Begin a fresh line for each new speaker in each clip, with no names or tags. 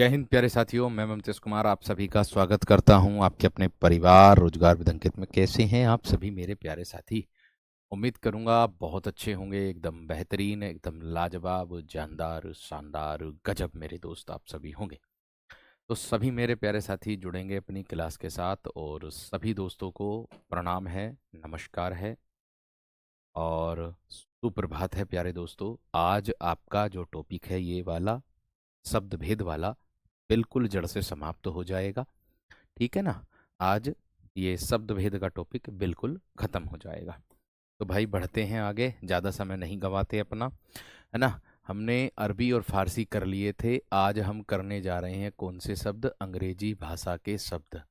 जय हिंद प्यारे साथियों, मैं ममतेश कुमार आप सभी का स्वागत करता हूं आपके अपने परिवार रोजगार विद अंकित में। कैसे हैं आप सभी मेरे प्यारे साथी? उम्मीद करूंगा आप बहुत अच्छे होंगे, एकदम बेहतरीन, एकदम लाजवाब, जानदार, शानदार, गजब मेरे दोस्त आप सभी होंगे। तो सभी मेरे प्यारे साथी जुड़ेंगे अपनी क्लास के साथ और सभी दोस्तों को प्रणाम है, नमस्कार है और सुप्रभात है। प्यारे दोस्तों, आज आपका जो टॉपिक है ये वाला शब्द भेद वाला बिल्कुल जड़ से समाप्त हो जाएगा। ठीक है ना? आज ये शब्द भेद का टॉपिक बिल्कुल खत्म हो जाएगा। तो भाई बढ़ते हैं आगे, ज़्यादा समय नहीं गंवाते अपना, है ना? हमने अरबी और फारसी कर लिए थे, आज हम करने जा रहे हैं कौन से शब्द? अंग्रेजी भाषा के शब्द।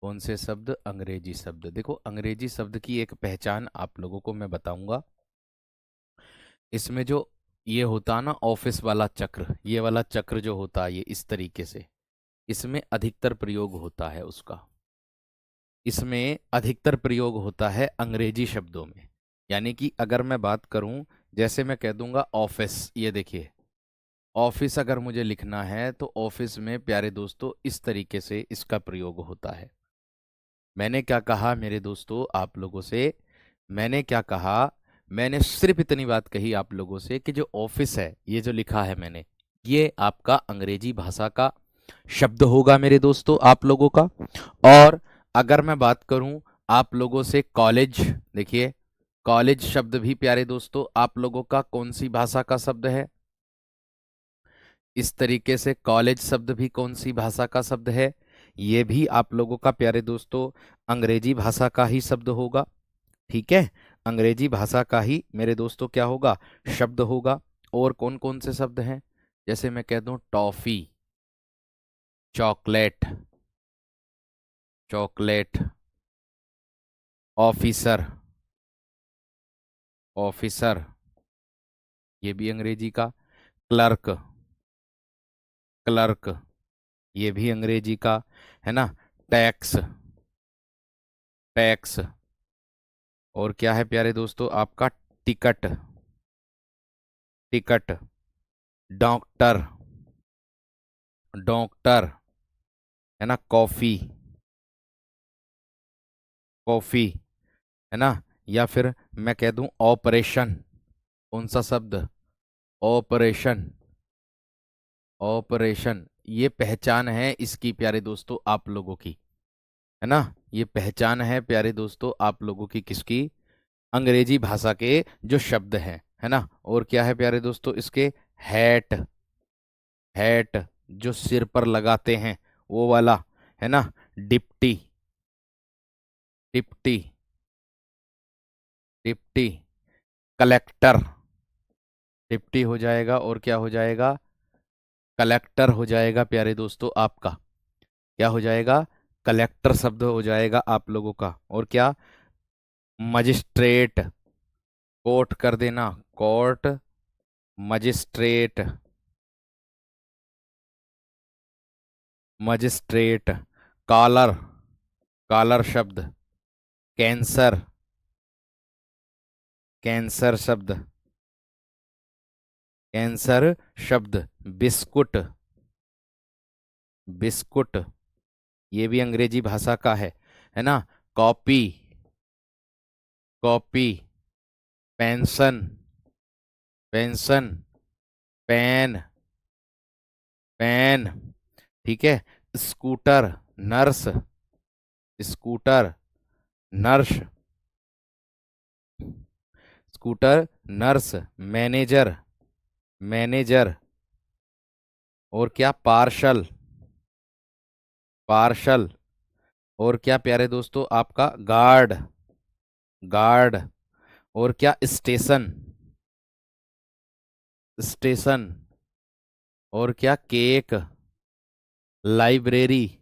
कौन से शब्द? अंग्रेजी शब्द। देखो, अंग्रेजी शब्द की एक पहचान आप लोगों को मैं बताऊंगा। इसमें जो ये होता ना ऑफिस वाला चक्र, ये वाला चक्र जो होता है ये इस तरीके से, इसमें अधिकतर प्रयोग होता है उसका। इसमें अधिकतर प्रयोग होता है अंग्रेजी शब्दों में। यानी कि अगर मैं बात करूं, जैसे मैं कह दूंगा ऑफिस, ये देखिए ऑफिस अगर मुझे लिखना है तो ऑफिस में प्यारे दोस्तों इस तरीके से इसका प्रयोग होता है। मैंने क्या कहा मेरे दोस्तों आप लोगों से? मैंने क्या कहा? मैंने सिर्फ इतनी बात कही आप लोगों से कि जो ऑफिस है, ये जो लिखा है मैंने, ये आपका अंग्रेजी भाषा का शब्द होगा मेरे दोस्तों, आप लोगों का। और अगर मैं बात करूं आप लोगों से कॉलेज, देखिए कॉलेज शब्द भी प्यारे दोस्तों आप लोगों का कौन सी भाषा का शब्द है? इस तरीके से कॉलेज शब्द भी कौन सी भाषा का शब्द है? ये भी आप लोगों का प्यारे दोस्तों अंग्रेजी भाषा का ही शब्द होगा। ठीक है, अंग्रेजी भाषा का ही मेरे दोस्तों क्या होगा? शब्द होगा। और कौन कौन से शब्द हैं? जैसे मैं कह दूं toffee, chocolate, chocolate, officer, officer, ये भी अंग्रेजी का। क्लर्क, क्लर्क, ये भी अंग्रेजी का, है ना? Tax, tax. और क्या है प्यारे दोस्तों आपका? टिकट, टिकट, डॉक्टर, डॉक्टर, है ना? कॉफी, कॉफी, है ना? या फिर मैं कह दूं ऑपरेशन, कौन सा शब्द? Operation, operation. ये पहचान है इसकी प्यारे दोस्तों आप लोगों की, है ना? ये पहचान है प्यारे दोस्तों आप लोगों की, किसकी? अंग्रेजी भाषा के जो शब्द हैं, है ना? और क्या है प्यारे दोस्तों इसके? हैट, हैट जो सिर पर लगाते हैं वो वाला, है ना? Deputy, deputy, deputy, collector, deputy हो जाएगा और क्या हो जाएगा? कलेक्टर हो जाएगा प्यारे दोस्तों आपका। क्या हो जाएगा? कलेक्टर शब्द हो जाएगा आप लोगों का। और क्या? मजिस्ट्रेट, कोर्ट कर देना, court, magistrate, magistrate, collar, collar शब्द, कैंसर, कैंसर शब्द, कैंसर शब्द, बिस्कुट, बिस्कुट, ये भी अंग्रेजी भाषा का है ना? Copy, copy, pension, pension, pen, pen. ठीक है, scooter, nurse, scooter, nurse, scooter, nurse, manager, manager. और क्या? Parcel, parcel. और क्या प्यारे दोस्तों आपका? Guard, guard. और क्या? Station, station. और क्या? Cake, library,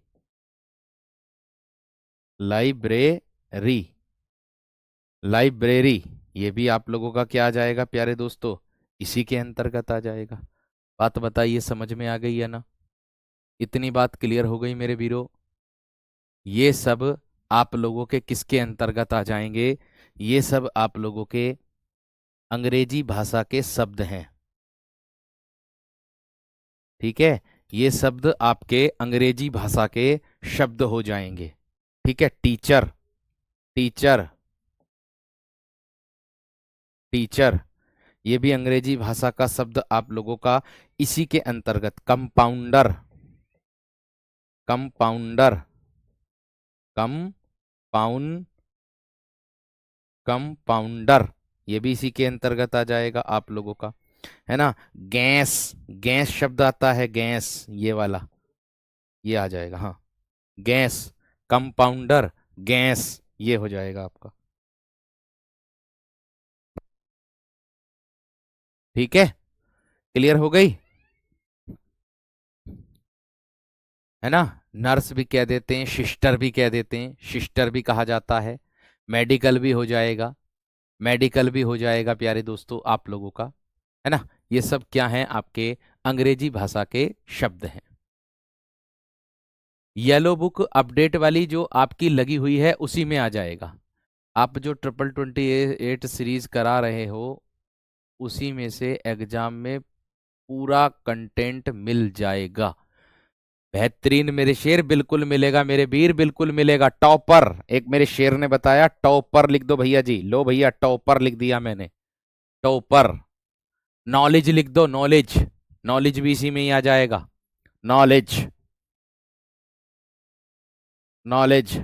library, library. ये भी आप लोगों का क्या आ जाएगा प्यारे दोस्तों? इसी के अंतर्गत आ जाएगा। बात बताइए समझ में आ गई है ना? इतनी बात क्लियर हो गई मेरे वीरो? ये सब आप लोगों के किसके अंतर्गत आ जाएंगे? ये सब आप लोगों के अंग्रेजी भाषा के शब्द हैं। ठीक है, ये शब्द आपके अंग्रेजी भाषा के शब्द हो जाएंगे। ठीक है, टीचर, टीचर, टीचर, ये भी अंग्रेजी भाषा का शब्द आप लोगों का इसी के अंतर्गत। कंपाउंडर, कंपाउंडर, कंपाउंड, कंपाउंडर, ये भी इसी के अंतर्गत आ जाएगा आप लोगों का, है ना। गैस, गैस शब्द आता है, गैस, ये वाला, ये आ जाएगा, हाँ, गैस, कंपाउंडर, गैस, ये हो जाएगा आपका। ठीक है, क्लियर हो गई, है ना। नर्स भी कह देते हैं, सिस्टर भी कह देते हैं, सिस्टर भी कहा जाता है। मेडिकल भी हो जाएगा, मेडिकल भी हो जाएगा प्यारे दोस्तों आप लोगों का, है ना। ये सब क्या है, आपके अंग्रेजी भाषा के शब्द हैं। येलो बुक अपडेट वाली जो आपकी लगी हुई है उसी में आ जाएगा। आप जो 2028 सीरीज करा रहे हो उसी में से एग्जाम में पूरा कंटेंट मिल जाएगा। बेहतरीन मेरे शेर, बिल्कुल मिलेगा मेरे वीर, बिल्कुल मिलेगा। टॉपर, एक मेरे शेर ने बताया, टॉपर लिख दो भैया जी, लो भैया टॉपर लिख दिया मैंने, टॉपर। नॉलेज लिख दो, नॉलेज, नॉलेज भी इसी में ही आ जाएगा। नॉलेज, नॉलेज,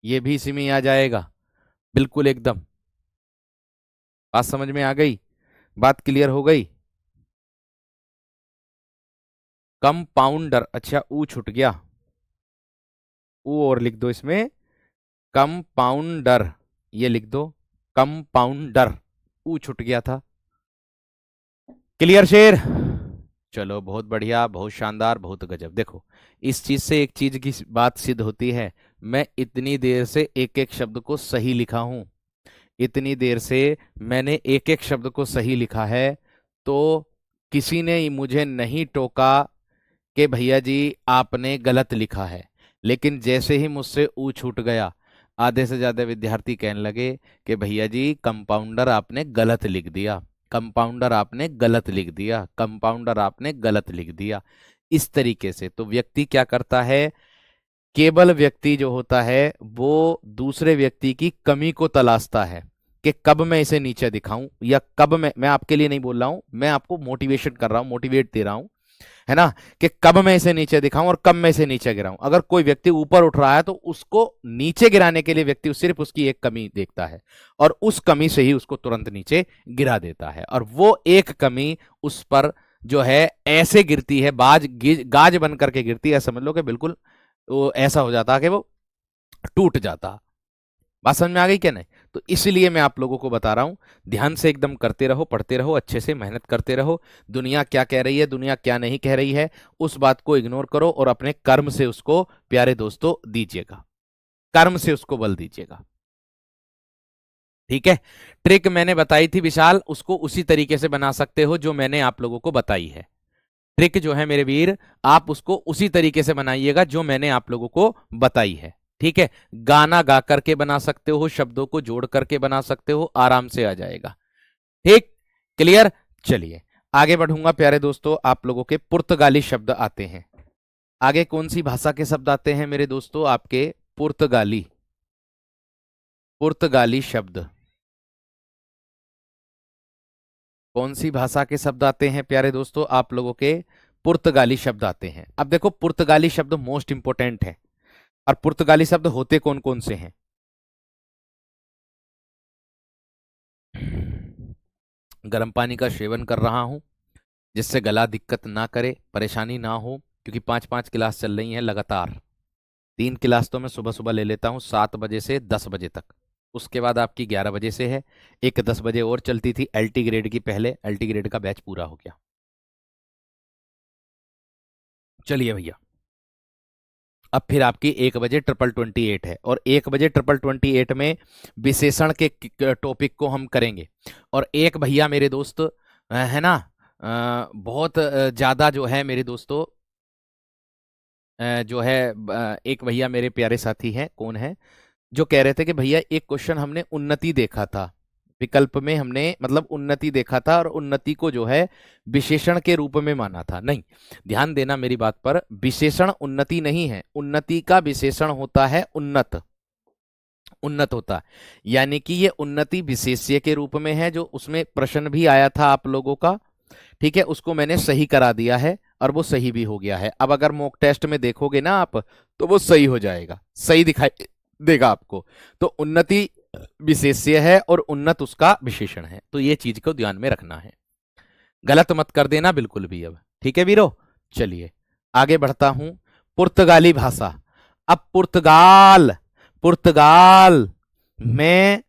ये भी इसी में ही आ जाएगा, बिल्कुल एकदम। बात समझ में आ गई, बात क्लियर हो गई। कंपाउंडर, अच्छा ऊ छूट गया, ऊ और लिख दो इसमें, कंपाउंडर, ये लिख दो, कंपाउंडर, ऊ छूट गया था। क्लियर शेर, चलो बहुत बढ़िया, बहुत शानदार, बहुत गजब। देखो इस चीज से एक चीज की बात सिद्ध होती है, मैं इतनी देर से एक एक शब्द को सही लिखा हूं, इतनी देर से मैंने एक एक शब्द को सही लिखा है, तो किसी ने मुझे नहीं टोका कि भैया जी आपने गलत लिखा है। लेकिन जैसे ही मुझसे ऊ छूट गया, आधे से ज्यादा विद्यार्थी कहने लगे कि भैया जी कंपाउंडर आपने गलत लिख दिया, कंपाउंडर आपने गलत लिख दिया, कंपाउंडर आपने गलत लिख दिया। इस तरीके से तो व्यक्ति क्या करता है, केवल व्यक्ति जो होता है वो दूसरे व्यक्ति की कमी को तलाशता है कि कब मैं इसे नीचे दिखाऊं, या कब मैं आपके लिए नहीं बोल रहा हूं, मैं आपको मोटिवेशन कर रहा हूं, मोटिवेट दे रहा हूं, है ना, कि कब मैं इसे नीचे दिखाऊं और कब मैं इसे नीचे गिराऊं। अगर कोई व्यक्ति ऊपर उठ रहा है तो उसको नीचे गिराने के लिए व्यक्ति सिर्फ उसकी एक कमी देखता है और उस कमी से ही उसको तुरंत नीचे गिरा देता है, और वो एक कमी उस पर जो है ऐसे गिरती है, गाज बन करके गिरती है, समझ लो कि बिल्कुल वो ऐसा हो जाता है कि वो टूट जाता। बात समझ में आ गई क्या नहीं। तो इसलिए मैं आप लोगों को बता रहा हूं, ध्यान से एकदम करते रहो, पढ़ते रहो, अच्छे से मेहनत करते रहो। दुनिया क्या कह रही है, दुनिया क्या नहीं कह रही है, उस बात को इग्नोर करो और अपने कर्म से उसको प्यारे दोस्तों दीजिएगा, कर्म से उसको बल दीजिएगा। ठीक है, ट्रिक मैंने बताई थी विशाल, उसको उसी तरीके से बना सकते हो जो मैंने आप लोगों को बताई है। ट्रिक जो है मेरे वीर, आप उसको उसी तरीके से बनाइएगा जो मैंने आप लोगों को बताई है। ठीक है, गाना गा करके बना सकते हो, शब्दों को जोड़ करके बना सकते हो, आराम से आ जाएगा। ठीक, क्लियर। चलिए आगे बढ़ूंगा प्यारे दोस्तों, आप लोगों के पुर्तगाली शब्द आते हैं। आगे कौन सी भाषा के शब्द आते हैं मेरे दोस्तों, आपके पुर्तगाली, पुर्तगाली शब्द। कौन सी भाषा के शब्द आते हैं प्यारे दोस्तों आप लोगों के, पुर्तगाली शब्द आते हैं। अब देखो पुर्तगाली शब्द मोस्ट इंपोर्टेंट है, और पुर्तगाली शब्द होते कौन कौन से हैं। गर्म पानी का सेवन कर रहा हूं जिससे गला दिक्कत ना करे, परेशानी ना हो, क्योंकि 5-5 क्लास चल रही हैं लगातार। 3 क्लास तो मैं सुबह सुबह ले लेता हूँ 7 बजे से 10 बजे तक, उसके बाद आपकी 11 बजे से है, एक 10 बजे और चलती थी एलटी ग्रेड की, पहले एलटी ग्रेड का बैच पूरा हो गया। चलिए भैया, अब फिर आपकी 1 बजे 2028 है, और 1 बजे 2028 में विशेषण के टॉपिक को हम करेंगे। और एक भैया मेरे दोस्त है ना, बहुत ज्यादा जो है मेरे दोस्तों, जो है एक भैया मेरे प्यारे साथी हैं, कौन है, जो कह रहे थे कि भैया एक क्वेश्चन हमने उन्नति देखा था, विकल्प में हमने मतलब उन्नति देखा था और उन्नति को जो है विशेषण के रूप में माना था। नहीं, ध्यान देना मेरी बात पर, विशेषण उन्नति नहीं है, उन्नति का विशेषण होता है उन्नत, उन्नत होता है। यानी कि ये उन्नति विशेष्य के रूप में है, जो उसमें प्रश्न भी आया था आप लोगों का, ठीक है, उसको मैंने सही करा दिया है और वो सही भी हो गया है। अब अगर मॉक टेस्ट में देखोगे ना आप, तो वो सही हो जाएगा, सही दिखाई देगा आपको। तो उन्नति विशेष्य है और उन्नत उसका विशेषण है, तो ये चीज को ध्यान में रखना है, गलत मत कर देना बिल्कुल भी। अब ठीक है वीरो, चलिए आगे बढ़ता हूं। पुर्तगाली भाषा। अब पुर्तगाल, पुर्तगाल में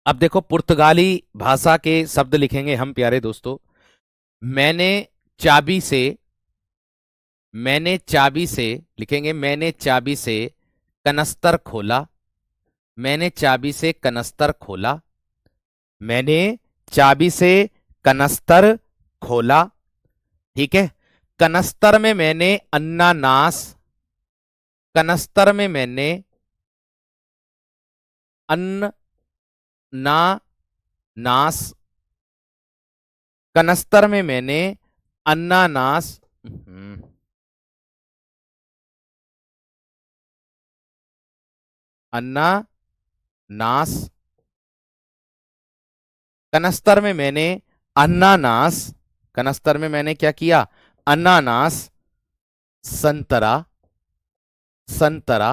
अब देखो, पुर्तगाली भाषा के शब्द लिखेंगे हम प्यारे दोस्तों। मैंने चाबी से, मैंने चाबी से लिखेंगे, मैंने चाबी से कनस्तर खोला, मैंने चाबी से कनस्तर खोला, मैंने चाबी से कनस्तर खोला, ठीक है। कनस्तर में मैंने अन्नानास, कनस्तर में मैंने अन्नानास, कनस्तर में मैंने अन्नानास, अन्नानास, कनस्तर में मैंने अन्नानास, कनस्तर में मैंने क्या किया, अन्नानास, संतरा, संतरा,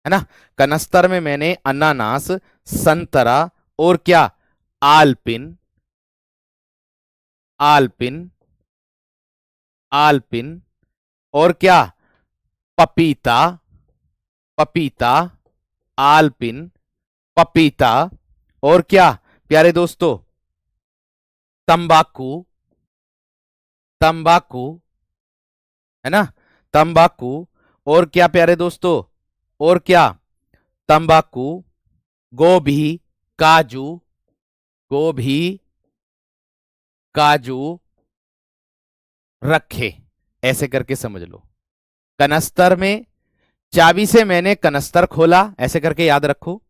है ना। कनस्तर में मैंने अन्नानास, संतरा और क्या, आलपिन, आलपिन, आलपिन और क्या, पपीता, पपीता, आलपिन, पपीता और क्या प्यारे दोस्तों, तंबाकू, तंबाकू, है ना, तंबाकू और क्या प्यारे दोस्तों, और क्या, तंबाकू, गोभी, काजू, गोभी, काजू रखे, ऐसे करके समझ लो। कनस्तर में चाबी से मैंने कनस्तर खोला, ऐसे करके याद रखो,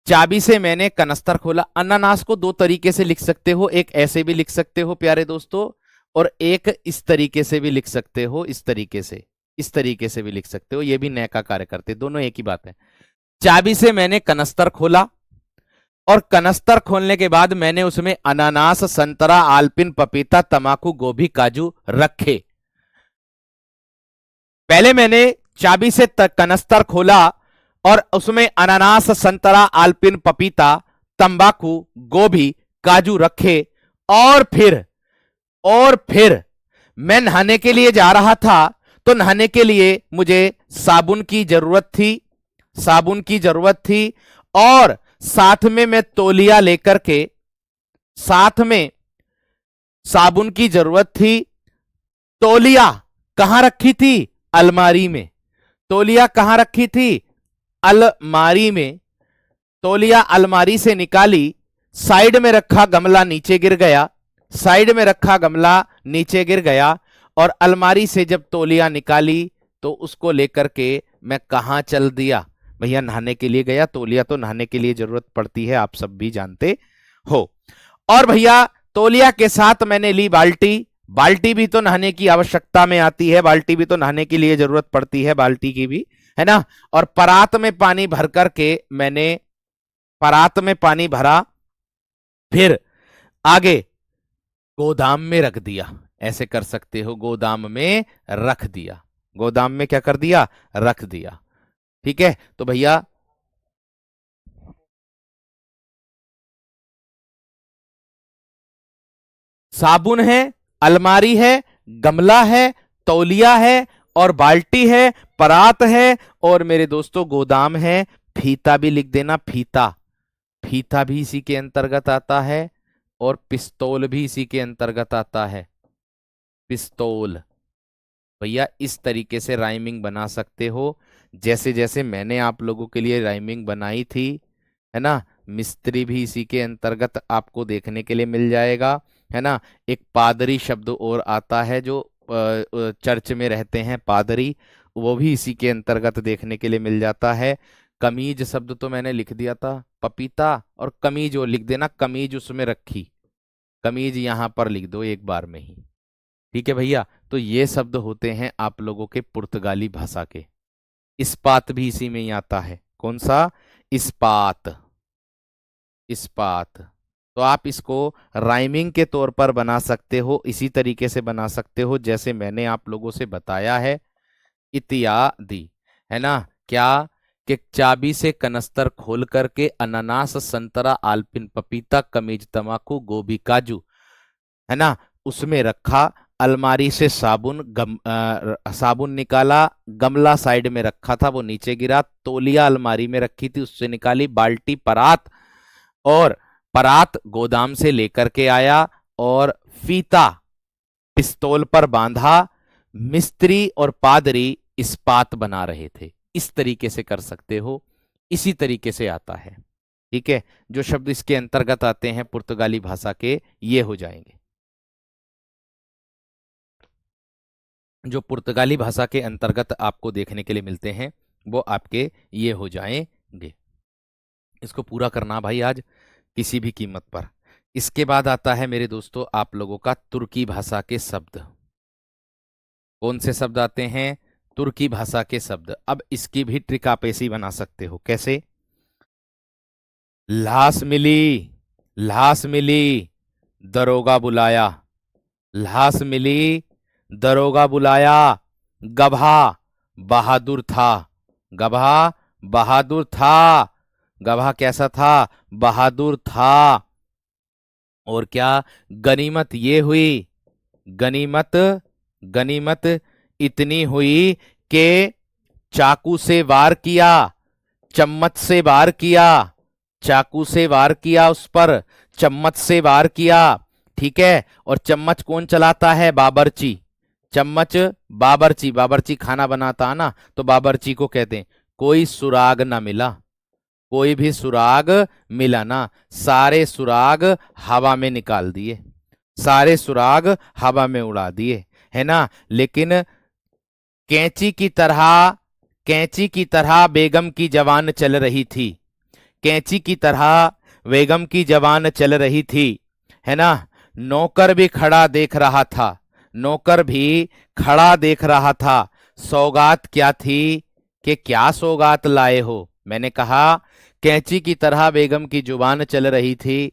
चाबी से मैंने कनस्तर खोला। अनानास को दो तरीके से लिख सकते हो, एक ऐसे भी लिख सकते हो प्यारे दोस्तों, और एक इस तरीके से भी लिख सकते हो, इस तरीके से, इस तरीके से भी लिख सकते हो, ये भी नए का कार्य करते, दोनों एक ही बात है। चाबी से मैंने कनस्तर खोला और कनस्तर खोलने के बाद मैंने उसमें अनानास, संतरा, आलपिन, पपीता, तमाकू, गोभी, काजू रखे। पहले मैंने चाबी से कनस्तर खोला और उसमें अनानास, संतरा, आलपिन, पपीता, तंबाकू, गोभी, काजू रखे, और फिर मैं नहाने के लिए जा रहा था, तो नहाने के लिए मुझे साबुन की जरूरत थी, साबुन की जरूरत थी, और साथ में मैं तौलिया लेकर के, साथ में साबुन की जरूरत थी। तौलिया कहां रखी थी, अलमारी में। तौलिया कहां रखी थी, अलमारी में। तौलिया अलमारी से निकाली, साइड में रखा गमला नीचे गिर गया, साइड में रखा गमला नीचे गिर गया, और अलमारी से जब तौलिया निकाली तो उसको लेकर के मैं कहां चल दिया, भैया नहाने के लिए गया। तौलिया तो नहाने के लिए जरूरत पड़ती है, आप सब भी जानते हो। और भैया तौलिया के साथ मैंने ली बाल्टी, बाल्टी भी तो नहाने की आवश्यकता में आती है, बाल्टी भी तो नहाने के लिए जरूरत पड़ती है, बाल्टी की भी, है ना। और परात में पानी भर करके मैंने, परात में पानी भरा, फिर आगे गोदाम में रख दिया, ऐसे कर सकते हो, गोदाम में रख दिया, गोदाम में क्या कर दिया, रख दिया, ठीक है। तो भैया साबुन है, अलमारी है, गमला है, तौलिया है और बाल्टी है, परात है और मेरे दोस्तों गोदाम है। फीता भी लिख देना, फीता, फीता भी इसी के अंतर्गत आता है, और पिस्तौल भी इसी के अंतर्गत आता है, पिस्तौल। भैया इस तरीके से राइमिंग बना सकते हो, जैसे जैसे मैंने आप लोगों के लिए राइमिंग बनाई थी, है ना। मिस्त्री भी इसी के अंतर्गत आपको देखने के लिए मिल जाएगा, है ना। एक पादरी शब्द और आता है जो चर्च में रहते हैं पादरी, वो भी इसी के अंतर्गत देखने के लिए मिल जाता है। कमीज शब्द तो मैंने लिख दिया था, पपीता और कमीज वो लिख देना, कमीज उसमें रखी, कमीज यहां पर लिख दो एक बार में ही। ठीक है भैया, तो ये शब्द होते हैं आप लोगों के पुर्तगाली भाषा के। इस्पात भी इसी में ही आता है। कौन सा? इस्पात। इस्पात। तो आप इसको राइमिंग के तौर पर बना सकते हो, इसी तरीके से बना सकते हो जैसे मैंने आप लोगों से बताया है, इत्यादि। है ना? क्या? कि चाबी से कनस्तर खोल करके अनानास, संतरा, आलपिन, पपीता, कमीज, तमाकू, गोभी, काजू, है ना, उसमें रखा। अलमारी से साबुन निकाला, गमला साइड में रखा था वो नीचे गिरा, तौलिया अलमारी में रखी थी उससे निकाली, बाल्टी, परात, और परात गोदाम से लेकर के आया, और फीता पिस्तौल पर बांधा। मिस्त्री और पादरी इस्पात बना रहे थे। इस तरीके से कर सकते हो, इसी तरीके से आता है। ठीक है, जो शब्द इसके अंतर्गत आते हैं पुर्तगाली भाषा के, ये हो जाएंगे। जो पुर्तगाली भाषा के अंतर्गत आपको देखने के लिए मिलते हैं वो आपके ये हो जाएंगे। इसको पूरा करना भाई आज किसी भी कीमत पर। इसके बाद आता है मेरे दोस्तों आप लोगों का तुर्की भाषा के शब्द। कौन से शब्द आते हैं? तुर्की भाषा के शब्द। अब इसकी भी ट्रिक आप ऐसी बना सकते हो। कैसे? लाश मिली, लाश मिली, दरोगा बुलाया, लाश मिली, दरोगा बुलाया। गधा बहादुर था, गधा बहादुर था, गधा कैसा था? बहादुर था। और क्या? गनीमत ये हुई, गनीमत, गनीमत इतनी हुई कि चाकू से वार किया, चम्मच से वार किया, चाकू से वार किया उस पर, चम्मच से वार किया। ठीक है, और चम्मच कौन चलाता है? बाबरची। चम्मच बाबरची, बाबरची खाना बनाता है ना, तो बाबरची को कहते हैं। कोई सुराग ना मिला, कोई भी सुराग मिला ना, सारे सुराग हवा में निकाल दिए, सारे सुराग हवा में उड़ा दिए, है ना। लेकिन कैंची की तरह, कैंची की तरह बेगम की जवान चल रही थी, कैंची की तरह बेगम की जवान चल रही थी, है ना। नौकर भी खड़ा देख रहा था, नौकर भी खड़ा देख रहा था। सौगात क्या थी? कि क्या सौगात लाए हो? मैंने कहा कैंची की तरह बेगम की जुबान चल रही थी,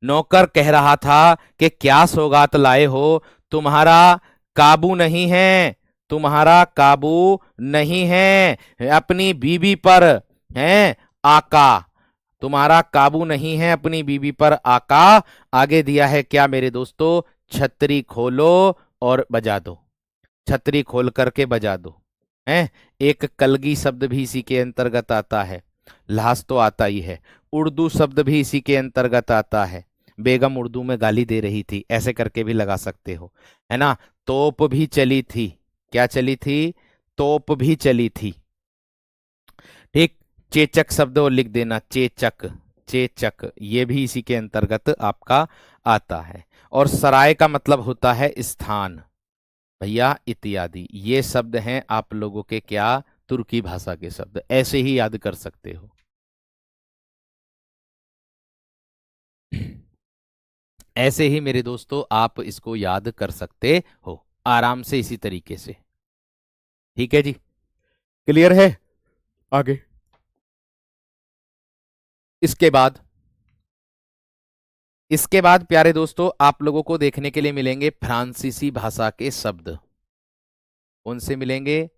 नौकर कह रहा था कि क्या सौगात लाए हो? तुम्हारा काबू नहीं है, तुम्हारा काबू नहीं है अपनी बीवी पर, है आका, तुम्हारा काबू नहीं है अपनी बीवी पर आका। आगे दिया है क्या मेरे दोस्तों? छतरी खोलो और बजा दो, छतरी खोल करके बजा दो। हैं? एक कलगी शब्द भी इसी के अंतर्गत आता है, लाश तो आता ही है। उर्दू शब्द भी इसी के अंतर्गत आता है, बेगम उर्दू में गाली दे रही थी, ऐसे करके भी लगा सकते हो, है ना। तोप भी चली थी, क्या चली थी? तोप भी चली थी। ठीक, चेचक शब्द और लिख देना, चेचक, चेचक, ये भी इसी के अंतर्गत आपका आता है। और सराय का मतलब होता है स्थान भैया, इत्यादि। ये शब्द हैं आप लोगों के क्या? तुर्की भाषा के शब्द। ऐसे ही याद कर सकते हो, ऐसे ही मेरे दोस्तों आप इसको याद कर सकते हो आराम से, इसी तरीके से। ठीक है जी, क्लियर है? आगे इसके बाद, इसके बाद प्यारे दोस्तों आप लोगों को देखने के लिए मिलेंगे फ्रांसीसी भाषा के शब्द। कौन से मिलेंगे?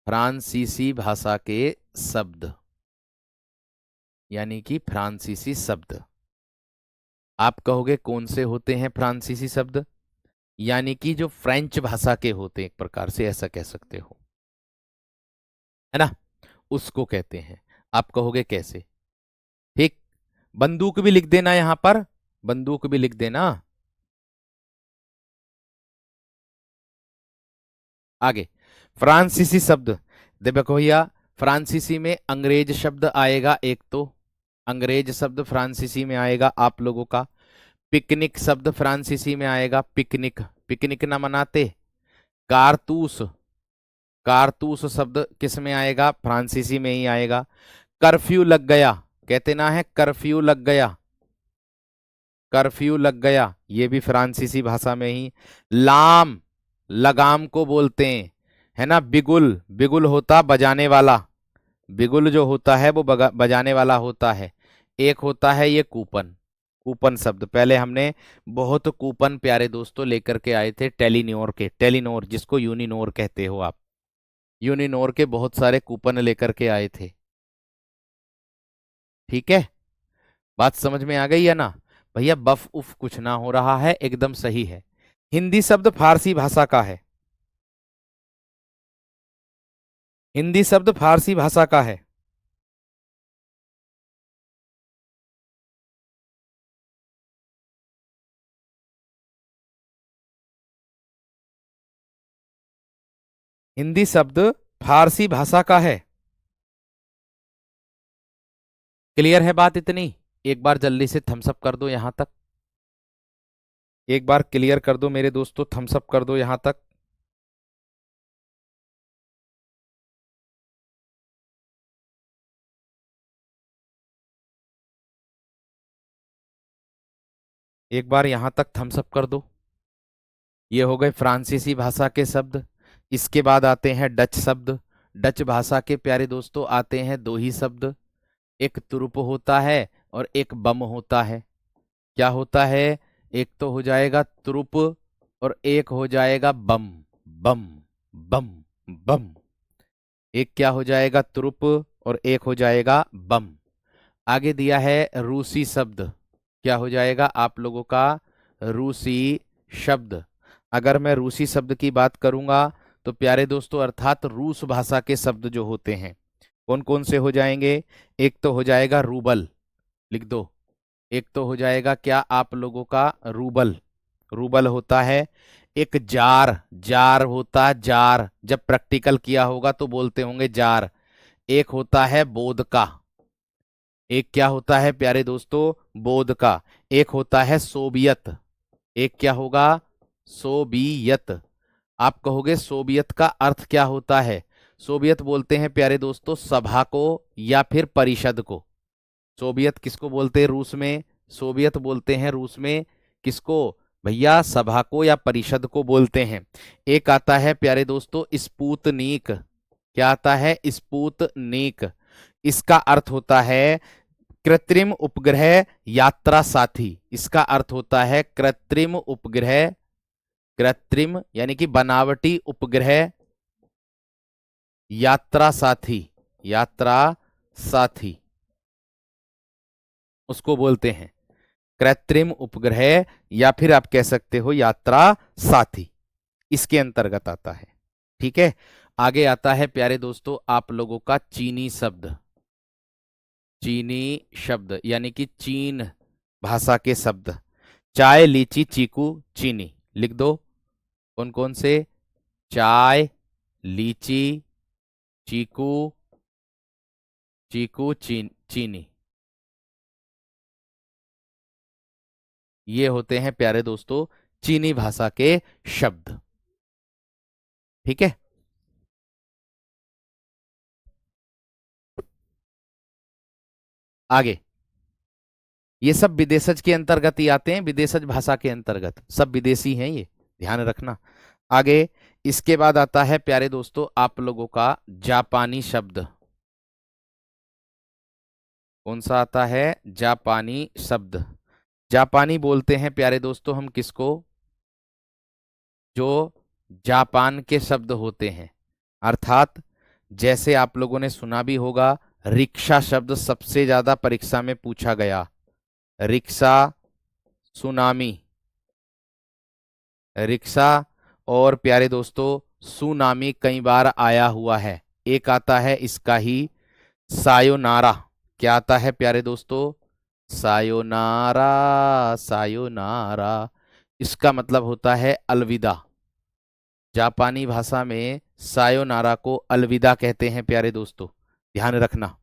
फ्रांसीसी भाषा के शब्द, यानी कि फ्रांसीसी शब्द। आप कहोगे कौन से होते हैं फ्रांसीसी शब्द? यानी कि जो फ्रेंच भाषा के होते हैं, एक प्रकार से ऐसा कह सकते हो, है ना, उसको कहते हैं। आप कहोगे कैसे? ठीक, बंदूक भी लिख देना यहां पर, बंदूक भी लिख देना। आगे फ्रांसीसी शब्द देखो भैया, फ्रांसीसी में अंग्रेज शब्द आएगा एक, तो अंग्रेज शब्द फ्रांसीसी में आएगा आप लोगों का। पिकनिक शब्द फ्रांसीसी में आएगा, पिकनिक, पिकनिक ना मनाते, कारतूस, कारतूस शब्द किस में आएगा? फ्रांसीसी में ही आएगा। कर्फ्यू लग गया, कहते ना है कर्फ्यू लग गया, कर्फ्यू लग गया, ये भी फ्रांसीसी भाषा में ही। लाम, लगाम को बोलते हैं, है ना। बिगुल, बिगुल होता बजाने वाला, बिगुल जो होता है वो बजाने वाला होता है। एक होता है ये कूपन, कूपन शब्द पहले हमने बहुत कूपन प्यारे दोस्तों लेकर के आए थे टेलीनोर के, टेलीनोर जिसको यूनिनोर कहते हो आप, यूनिनोर के बहुत सारे कूपन लेकर के आए थे। ठीक है, बात समझ में आ गई है ना भैया? बफ उफ कुछ ना हो रहा है, एकदम सही है। हिंदी शब्द फारसी भाषा का है, हिंदी शब्द फारसी भाषा का है। हिंदी शब्द फारसी भाषा का है। क्लियर है बात इतनी? एक बार जल्दी से थम्स अप कर दो यहां तक, एक बार क्लियर कर दो मेरे दोस्तों, थम्स अप कर दो यहां तक। एक बार यहां तक थम्स अप कर दो। ये हो गए फ्रांसीसी भाषा के शब्द। इसके बाद आते हैं डच शब्द। डच भाषा के प्यारे दोस्तों आते हैं दो ही शब्द, एक तुरुप होता है और एक बम होता है। क्या होता है? एक तो हो जाएगा तुरुप और एक हो जाएगा बम, बम, बम, बम। एक क्या हो जाएगा? तुरुप और एक हो जाएगा बम। आगे दिया है रूसी शब्द, क्या हो जाएगा आप लोगों का? रूसी शब्द। अगर मैं रूसी शब्द की बात करूंगा तो प्यारे दोस्तों अर्थात रूस भाषा के शब्द जो होते हैं कौन कौन से हो जाएंगे? एक तो हो जाएगा रूबल, लिख दो। एक तो हो जाएगा क्या आप लोगों का? रूबल, रूबल होता है। एक जार, जार होता, जार जब प्रैक्टिकल किया होगा तो बोलते होंगे जार। एक होता है बोध का, एक क्या होता है प्यारे दोस्तों? बोध का। एक होता है सोवियत, एक क्या होगा? सोवियत। आप कहोगे सोवियत का अर्थ क्या होता है? सोवियत बोलते हैं प्यारे दोस्तों सभा को या फिर परिषद को। सोवियत किसको बोलते हैं रूस में? सोवियत बोलते हैं रूस में किसको भैया? सभा को या परिषद को बोलते हैं। एक आता है प्यारे दोस्तों स्पुतनिक, क्या आता है? स्पुतनिक। इसका अर्थ होता है कृत्रिम उपग्रह यात्रा साथी, इसका अर्थ होता है कृत्रिम उपग्रह, कृत्रिम यानी कि बनावटी उपग्रह यात्रा साथी, यात्रा साथी उसको बोलते हैं कृत्रिम उपग्रह या फिर आप कह सकते हो यात्रा साथी, इसके अंतर्गत आता है। ठीक है, आगे आता है प्यारे दोस्तों आप लोगों का चीनी शब्द, चीनी शब्द यानी कि चीन भाषा के शब्द। चाय, लीची, चीकू, चीनी, लिख दो। कौन कौन से? चाय, लीची, चीकू, चीकू, चीनी, ये होते हैं प्यारे दोस्तों चीनी भाषा के शब्द। ठीक है, आगे ये सब विदेशज के अंतर्गत ही आते हैं, विदेशज भाषा के अंतर्गत, सब विदेशी हैं ये, ध्यान रखना। आगे इसके बाद आता है प्यारे दोस्तों आप लोगों का जापानी शब्द। कौन सा आता है? जापानी शब्द। जापानी बोलते हैं प्यारे दोस्तों हम किसको? जो जापान के शब्द होते हैं, अर्थात जैसे आप लोगों ने सुना भी होगा रिक्शा शब्द सबसे ज्यादा परीक्षा में पूछा गया, रिक्शा, सुनामी, रिक्शा और प्यारे दोस्तों सुनामी कई बार आया हुआ है। एक आता है इसका ही सायोनारा, क्या आता है प्यारे दोस्तों? सायोनारा, सायोनारा, इसका मतलब होता है अलविदा। जापानी भाषा में सायोनारा को अलविदा कहते हैं प्यारे दोस्तों, ध्यान रखना।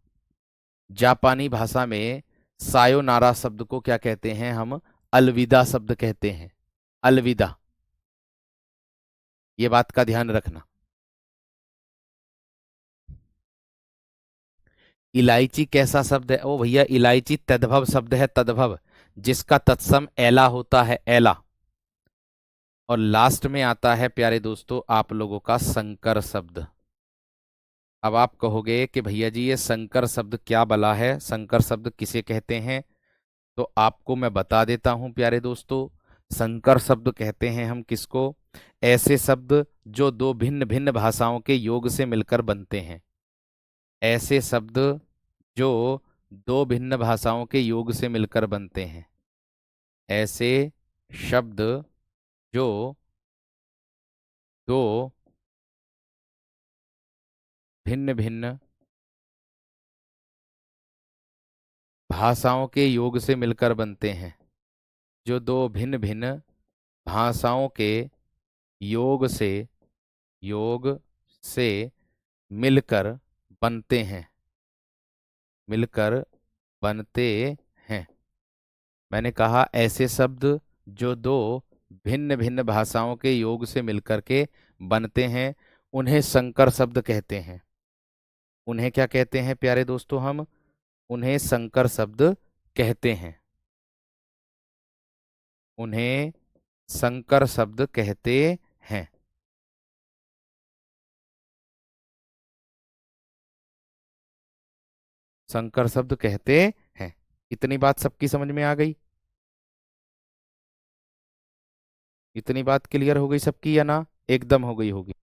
जापानी भाषा में सायोनारा शब्द को क्या कहते हैं हम? अलविदा शब्द कहते हैं, अलविदा। ये बात का ध्यान रखना। इलायची कैसा शब्द है? ओ भैया, इलायची तद्भव शब्द है, तद्भव, जिसका तत्सम एला होता है, एला। और लास्ट में आता है प्यारे दोस्तों आप लोगों का संकर शब्द। अब आप कहोगे कि भैया जी ये संकर शब्द क्या बला है, संकर शब्द किसे कहते हैं? तो आपको मैं बता देता हूं प्यारे दोस्तों। संकर शब्द कहते हैं हम किसको? ऐसे शब्द जो दो भिन्न भिन्न भाषाओं के योग से मिलकर बनते हैं। ऐसे शब्द जो दो भिन्न भाषाओं के योग से मिलकर बनते हैं। ऐसे शब्द जो दो भिन्न भिन्न भाषाओं के योग से मिलकर बनते हैं। जो दो भिन्न भिन्न भाषाओं के योग से योग से मिलकर बनते हैं, मिलकर बनते हैं। मैंने कहा ऐसे शब्द जो दो भिन्न भिन्न भाषाओं के योग से मिलकर के बनते हैं, उन्हें संकर शब्द कहते हैं। उन्हें क्या कहते हैं प्यारे दोस्तों? हम उन्हें संकर शब्द कहते हैं। उन्हें संकर शब्द कहते हैं। संकर शब्द कहते हैं। इतनी बात सबकी समझ में आ गई? इतनी बात क्लियर हो गई सबकी या ना? एकदम हो गई होगी।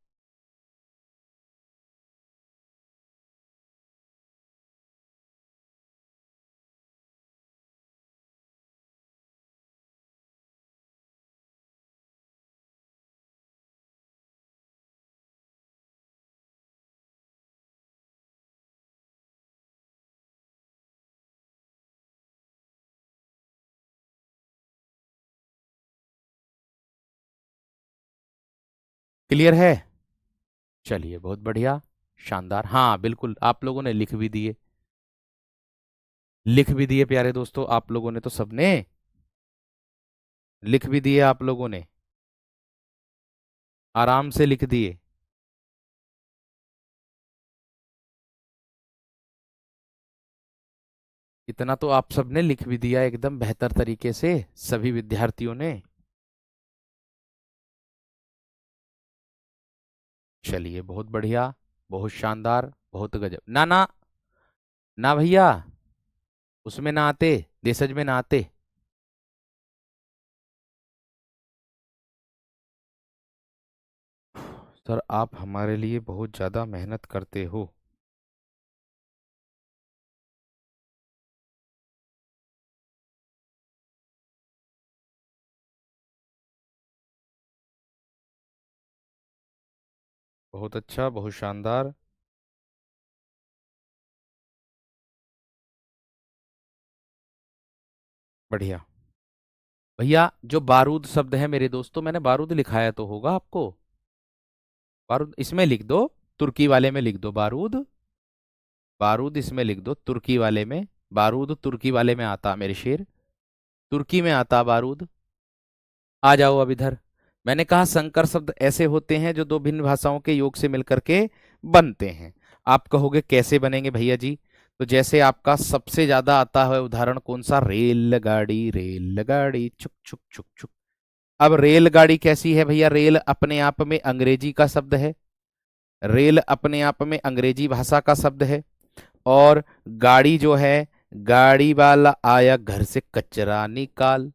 क्लियर है? चलिए बहुत बढ़िया, शानदार। हाँ बिल्कुल, आप लोगों ने लिख भी दिए, लिख भी दिए प्यारे दोस्तों, आप लोगों ने तो सबने लिख भी दिए, आप लोगों ने आराम से लिख दिए। इतना तो आप सबने लिख भी दिया एकदम बेहतर तरीके से, सभी विद्यार्थियों ने। चलिए बहुत बढ़िया, बहुत शानदार, बहुत गजब। ना ना ना भैया, उसमें ना आते, देशज में ना आते। सर आप हमारे लिए बहुत ज्यादा मेहनत करते हो। बहुत अच्छा, बहुत शानदार। बढ़िया। भैया जो बारूद शब्द है मेरे दोस्तों, मैंने बारूद लिखाया तो होगा आपको। बारूद इसमें लिख दो, तुर्की वाले में लिख दो बारूद। बारूद इसमें लिख दो तुर्की वाले में। बारूद तुर्की वाले में आता मेरे शेर, तुर्की में आता बारूद। आ जाओ अब इधर। मैंने कहा संकर शब्द ऐसे होते हैं जो दो भिन्न भाषाओं के योग से मिलकर के बनते हैं। आप कहोगे कैसे बनेंगे भैया जी? तो जैसे आपका सबसे ज्यादा आता है उदाहरण कौन सा? रेलगाड़ी, रेलगाड़ी चुक चुक चुक चुक। अब रेलगाड़ी कैसी है भैया? रेल अपने आप में अंग्रेजी का शब्द है, रेल अपने आप में अंग्रेजी भाषा का शब्द है। और गाड़ी जो है, गाड़ी वाला आया घर से कचरा निकाल,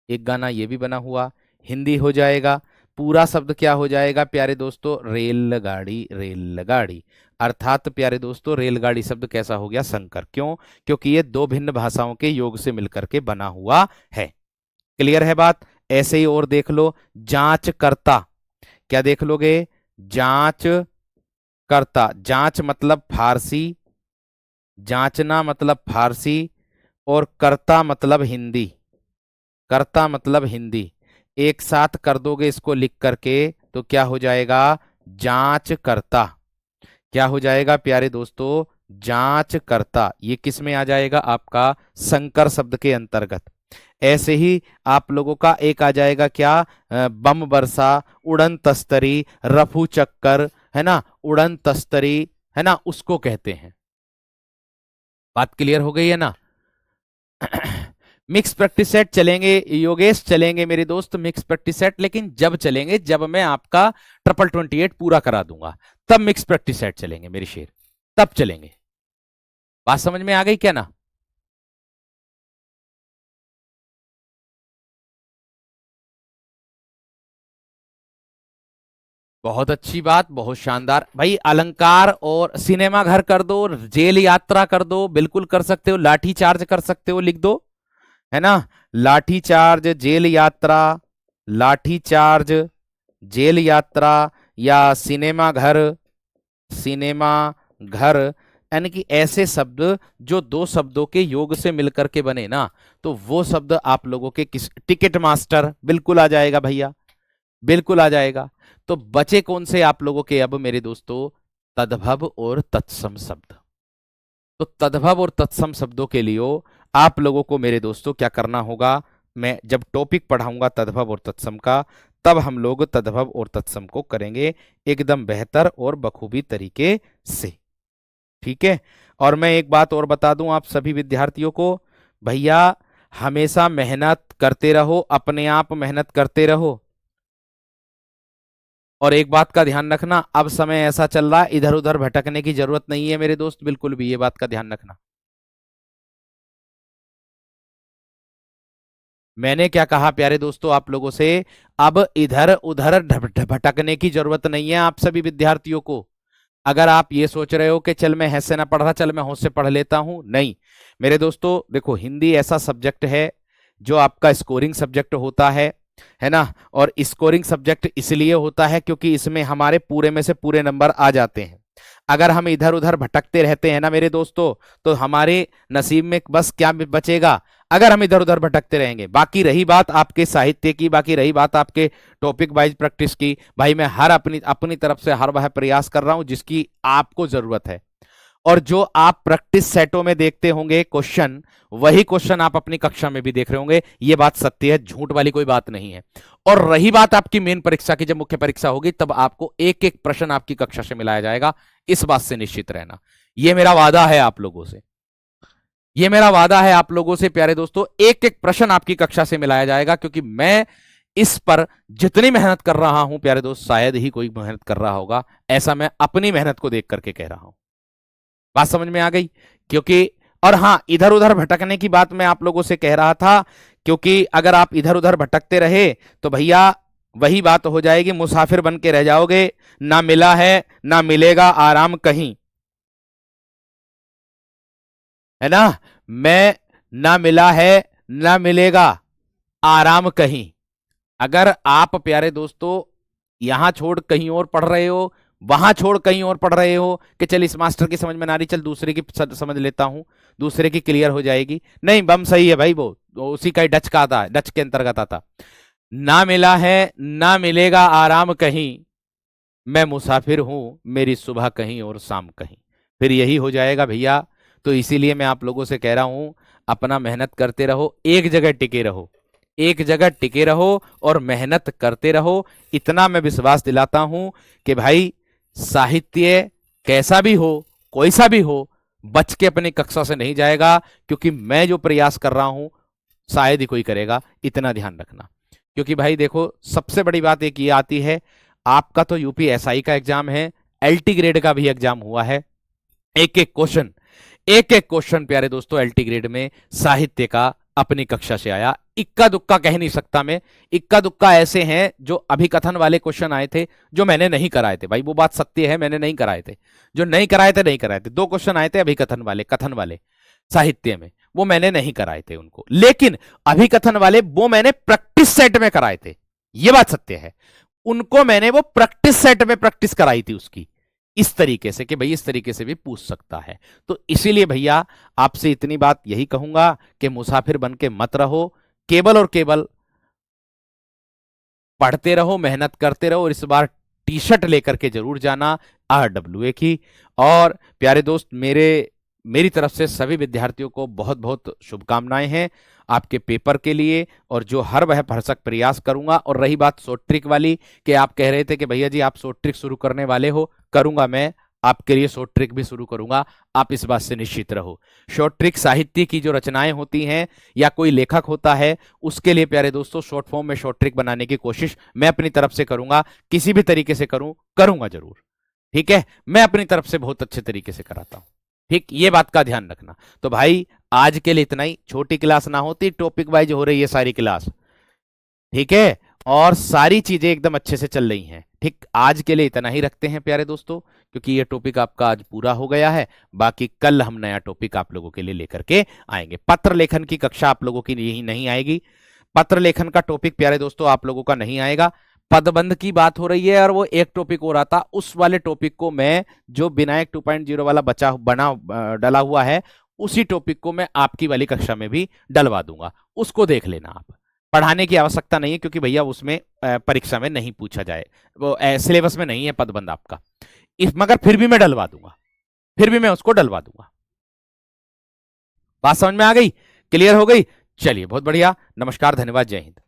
एक गाना ये भी बना हुआ, हिंदी हो जाएगा। पूरा शब्द क्या हो जाएगा प्यारे दोस्तों? रेलगाड़ी, रेलगाड़ी। अर्थात प्यारे दोस्तों रेलगाड़ी शब्द कैसा हो गया? संकर। क्यों? क्योंकि ये दो भिन्न भाषाओं के योग से मिलकर के बना हुआ है। क्लियर है बात? ऐसे ही और देख लो, जांच करता, क्या देख लोगे? जांच करता, जांच मतलब फारसी, जांचना मतलब फारसी, और करता मतलब हिंदी, करता मतलब हिंदी। एक साथ कर दोगे इसको लिख करके तो क्या हो जाएगा? जांच करता। क्या हो जाएगा प्यारे दोस्तों? जांच करता। ये किस में आ जाएगा? आपका संकर शब्द के अंतर्गत। ऐसे ही आप लोगों का एक आ जाएगा क्या, बम बरसा, उड़न तस्तरी, रफू चक्कर, है ना, उड़न तस्तरी, है ना, उसको कहते हैं। बात क्लियर हो गई है ना? मिक्स प्रैक्टिस सेट चलेंगे योगेश, चलेंगे मेरे दोस्त मिक्स प्रैक्टिस सेट, लेकिन जब चलेंगे जब मैं आपका 2828 पूरा करा दूंगा, तब मिक्स प्रैक्टिस सेट चलेंगे मेरी शेर, तब चलेंगे। बात समझ में आ गई क्या ना? बहुत अच्छी बात, बहुत शानदार भाई। अलंकार और सिनेमा घर कर दो, जेल यात्रा कर दो, बिल्कुल कर सकते हो, लाठी चार्ज कर सकते हो, लिख दो, है ना, लाठी चार्ज, जेल यात्रा, लाठी चार्ज, जेल यात्रा, या सिनेमा घर, सिनेमा घर, यानी कि ऐसे शब्द जो दो शब्दों के योग से मिलकर के बने ना, तो वो शब्द आप लोगों के किस, टिकट मास्टर बिल्कुल आ जाएगा भैया, बिल्कुल आ जाएगा। तो बचे कौन से आप लोगों के अब मेरे दोस्तों, तद्भव और तत्सम शब्द। तो तद्भव और तत्सम शब्दों के लिए आप लोगों को मेरे दोस्तों क्या करना होगा, मैं जब टॉपिक पढ़ाऊंगा तद्भव और तत्सम का, तब हम लोग तद्भव और तत्सम को करेंगे एकदम बेहतर और बखूबी तरीके से, ठीक है। और मैं एक बात और बता दूं आप सभी विद्यार्थियों को, भैया हमेशा मेहनत करते रहो, अपने आप मेहनत करते रहो। और एक बात का ध्यान रखना, अब समय ऐसा चल रहा है, इधर उधर भटकने की जरूरत नहीं है मेरे दोस्त, बिल्कुल भी, ये बात का ध्यान रखना। मैंने क्या कहा प्यारे दोस्तों आप लोगों से, अब इधर उधर भटकने की जरूरत नहीं है आप सभी विद्यार्थियों को। अगर आप ये सोच रहे हो कि चल मैं ऐसे ना पढ़ रहा, चल मैं होश से पढ़ लेता हूं, नहीं मेरे दोस्तों, देखो हिंदी ऐसा सब्जेक्ट है जो आपका स्कोरिंग सब्जेक्ट होता है ना। और स्कोरिंग सब्जेक्ट इसलिए होता है क्योंकि इसमें हमारे पूरे में से पूरे नंबर आ जाते हैं। अगर हम इधर उधर भटकते रहते हैं ना मेरे दोस्तों, तो हमारे नसीब में बस क्या बचेगा, अगर हम इधर उधर भटकते रहेंगे। बाकी रही बात आपके साहित्य की, बाकी रही बात आपके टॉपिक वाइज प्रैक्टिस की, भाई मैं हर अपनी अपनी तरफ से हर वह प्रयास कर रहा हूं जिसकी आपको जरूरत है। और जो आप प्रैक्टिस सेटों में देखते होंगे क्वेश्चन, वही क्वेश्चन आप अपनी कक्षा में भी देख रहे होंगे, ये बात सत्य है, झूठ वाली कोई बात नहीं है। और रही बात आपकी मेन परीक्षा की, जब मुख्य परीक्षा होगी तब आपको एक एक प्रश्न आपकी कक्षा से मिलाया जाएगा, इस बात से निश्चित रहना। ये मेरा वादा है आप लोगों से, ये मेरा वादा है आप लोगों से प्यारे दोस्तों, एक एक प्रश्न आपकी कक्षा से मिलाया जाएगा, क्योंकि मैं इस पर जितनी मेहनत कर रहा हूं प्यारे दोस्त, शायद ही कोई मेहनत कर रहा होगा, ऐसा मैं अपनी मेहनत को देख करके कह रहा हूं। बात समझ में आ गई? क्योंकि, और हाँ, इधर उधर भटकने की बात मैं आप लोगों से कह रहा था, क्योंकि अगर आप इधर उधर भटकते रहे तो भैया वही बात हो जाएगी, मुसाफिर बन के रह जाओगे, ना मिला है ना मिलेगा आराम कहीं, है ना। मैं, ना मिला है ना मिलेगा आराम कहीं। अगर आप प्यारे दोस्तों यहां छोड़ कहीं और पढ़ रहे हो, वहां छोड़ कहीं और पढ़ रहे हो कि चल इस मास्टर की समझ में ना रही, चल दूसरे की समझ लेता हूं, दूसरे की क्लियर हो जाएगी, नहीं बम सही है भाई, वो उसी का ही डच का आता, डच के अंतर्गत आता। ना मिला है ना मिलेगा आराम कहीं, मैं मुसाफिर हूं, मेरी सुबह कहीं और शाम कहीं, फिर यही हो जाएगा भैया। तो इसीलिए मैं आप लोगों से कह रहा हूं, अपना मेहनत करते रहो, एक जगह टिके रहो, एक जगह टिके रहो और मेहनत करते रहो। इतना मैं विश्वास दिलाता हूं कि भाई साहित्य कैसा भी हो, कोई सा भी हो, बच के अपनी कक्षा से नहीं जाएगा, क्योंकि मैं जो प्रयास कर रहा हूं शायद ही कोई करेगा, इतना ध्यान रखना। क्योंकि भाई देखो, सबसे बड़ी बात एक ये आती है, आपका तो यूपीएसआई का एग्जाम है, एलटी ग्रेड का भी एग्जाम हुआ है, एक एक क्वेश्चन, एक एक क्वेश्चन प्यारे दोस्तों एलटी ग्रेड में साहित्य का अपनी कक्षा से आया। इक्का दुक्का कह नहीं सकता मैं, इक्का दुक्का ऐसे हैं जो अभिकथन वाले क्वेश्चन आए थे, जो मैंने नहीं कराए थे भाई, वो बात सत्य है, मैंने नहीं कराए थे, जो नहीं कराए थे नहीं कराए थे। दो क्वेश्चन आए थे अभिकथन वाले, कथन वाले साहित्य में, वो मैंने नहीं कराए थे उनको, लेकिन अभिकथन वाले वो मैंने प्रैक्टिस सेट में कराए थे, ये बात सत्य है। उनको मैंने वो प्रैक्टिस सेट में प्रैक्टिस कराई थी उसकी, इस तरीके से कि भाई इस तरीके से भी पूछ सकता है। तो इसीलिए भैया आपसे इतनी बात यही कहूंगा कि मुसाफिर बन के मत रहो, केवल और केवल पढ़ते रहो, मेहनत करते रहो, और इस बार टी शर्ट लेकर के जरूर जाना RWA की। और प्यारे दोस्त मेरे मेरी तरफ से सभी विद्यार्थियों को बहुत बहुत शुभकामनाएं हैं आपके पेपर के लिए, और जो हर वह भरसक प्रयास करूंगा। और रही बात शॉर्ट ट्रिक वाली, कि आप कह रहे थे कि भैया जी आप शॉर्ट ट्रिक शुरू करने वाले हो, करूंगा, मैं आपके लिए शॉर्ट ट्रिक भी शुरू करूंगा, आप इस बात से निश्चित रहो। शॉर्ट ट्रिक साहित्य की जो रचनाएं होती हैं या कोई लेखक होता है, उसके लिए प्यारे दोस्तों शॉर्ट फॉर्म में शॉर्ट ट्रिक बनाने की कोशिश मैं अपनी तरफ से करूंगा, किसी भी तरीके से करूंगा जरूर। ठीक है, मैं अपनी तरफ से बहुत अच्छे तरीके से कराता हूं। ठीक, ये बात का ध्यान रखना। तो भाई आज के लिए इतना ही, छोटी क्लास ना होती, टॉपिक वाइज हो रही है सारी क्लास। ठीक है, और सारी चीजें एकदम अच्छे से चल रही हैं। ठीक, आज के लिए इतना ही रखते हैं प्यारे दोस्तों, क्योंकि ये टॉपिक आपका आज पूरा हो गया है। बाकी कल हम नया टॉपिक आप लोगों के लिए लेकर के आएंगे। पत्र लेखन की कक्षा आप लोगों की यही नहीं आएगी। पत्र लेखन का टॉपिक प्यारे दोस्तों आप लोगों का नहीं आएगा। पदबंध की बात हो रही है, और वो एक टॉपिक हो रहा था, उस वाले टॉपिक को मैं, जो विनायक 2.0 वाला डला हुआ है, उसी टॉपिक को मैं आपकी वाली कक्षा में भी डलवा दूंगा। उसको देख लेना आप, पढ़ाने की आवश्यकता नहीं है, क्योंकि भैया उसमें परीक्षा में नहीं पूछा जाए, वो सिलेबस में नहीं है पदबंध आपका। मगर फिर भी मैं डलवा दूंगा, फिर भी मैं उसको डलवा दूंगा। बात समझ में आ गई? क्लियर हो गई? चलिए बहुत बढ़िया, नमस्कार, धन्यवाद, जय हिंद।